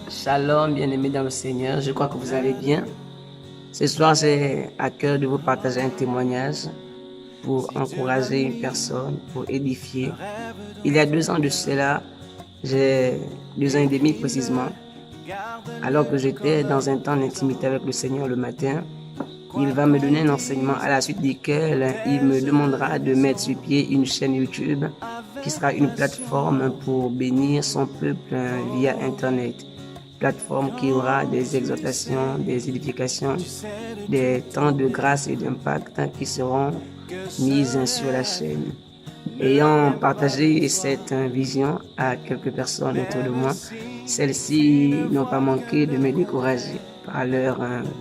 Shalom, bien-aimés dans le Seigneur, je crois que vous allez bien. Ce soir, j'ai à cœur de vous partager un témoignage pour encourager une personne, pour édifier. Il y a 2 ans de cela, j'ai 2 ans et demi précisément, alors que j'étais dans un temps d'intimité avec le Seigneur le matin, il va me donner un enseignement à la suite duquel il me demandera de mettre sur pied une chaîne YouTube qui sera une plateforme pour bénir son peuple via Internet. Plateforme qui aura des exhortations, des édifications, des temps de grâce et d'impact qui seront mises sur la chaîne. Ayant partagé cette vision à quelques personnes autour de moi, celles-ci n'ont pas manqué de me décourager par leurs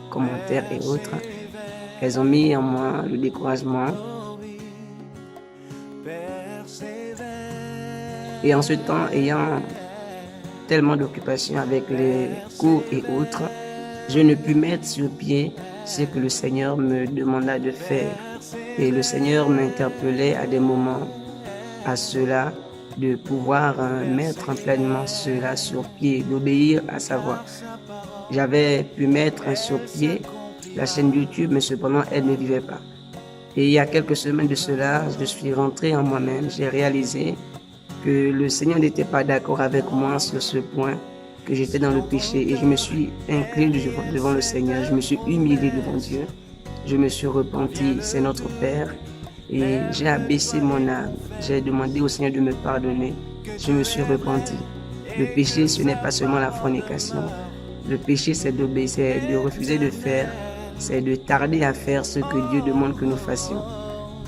commentaires et autres. Elles ont mis en moi le découragement. Et en ce temps, ayant tellement d'occupations avec les cours et autres, je ne pus mettre sur pied ce que le Seigneur me demanda de faire. Et le Seigneur m'interpellait à des moments à cela de pouvoir mettre pleinement cela sur pied, d'obéir à sa voix. J'avais pu mettre sur pied la chaîne YouTube, mais cependant, elle ne vivait pas. Et il y a quelques semaines de cela, je suis rentré en moi-même. J'ai réalisé que le Seigneur n'était pas d'accord avec moi sur ce point, que j'étais dans le péché. Et je me suis incliné devant le Seigneur. Je me suis humilié devant Dieu. Je me suis repenti. C'est notre Père. Et j'ai abaissé mon âme. J'ai demandé au Seigneur de me pardonner. Je me suis repenti. Le péché, ce n'est pas seulement la fornication. Le péché, c'est d'obéir, c'est de refuser de faire, c'est de tarder à faire ce que Dieu demande que nous fassions.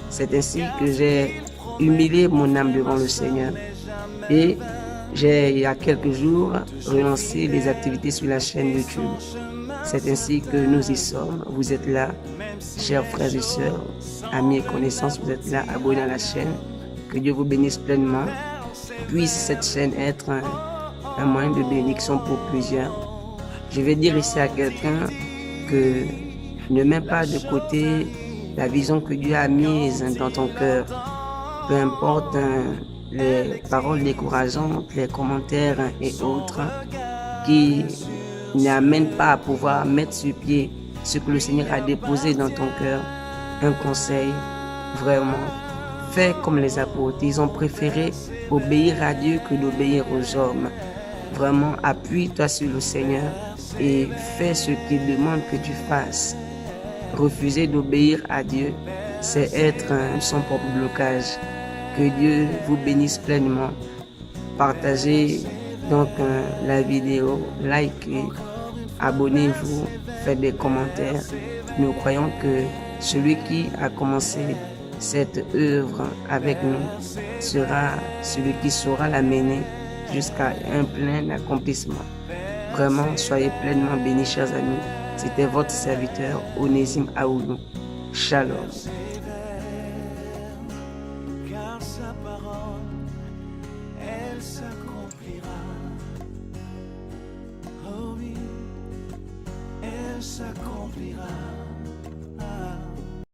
C'est ainsi que j'ai humilié mon âme devant le Seigneur. Et j'ai, il y a quelques jours, relancé les activités sur la chaîne YouTube. C'est ainsi que nous y sommes. Vous êtes là, chers frères et sœurs, amis et connaissances, vous êtes là, abonnés à la chaîne. Que Dieu vous bénisse pleinement. Puisse cette chaîne être un moyen de bénédiction pour plusieurs. Je vais dire ici à quelqu'un que ne mets pas de côté la vision que Dieu a mise dans ton cœur. Peu importe les paroles décourageantes, les commentaires et autres qui n'amènent pas à pouvoir mettre sur pied ce que le Seigneur a déposé dans ton cœur. Un conseil, vraiment, fais comme les apôtres. Ils ont préféré obéir à Dieu que d'obéir aux hommes. Vraiment, appuie-toi sur le Seigneur et fais ce qu'il demande que tu fasses. Refuser d'obéir à Dieu, c'est être son propre blocage. Que Dieu vous bénisse pleinement. Partagez donc la vidéo, likez, abonnez-vous, faites des commentaires. Nous croyons que celui qui a commencé cette œuvre avec nous sera celui qui saura la mener jusqu'à un plein accomplissement. Vraiment, soyez pleinement bénis, chers amis. C'était votre serviteur, Onésime Aoulou. Shalom. Car sa parole, elle s'accomplira. Oh oui, elle s'accomplira.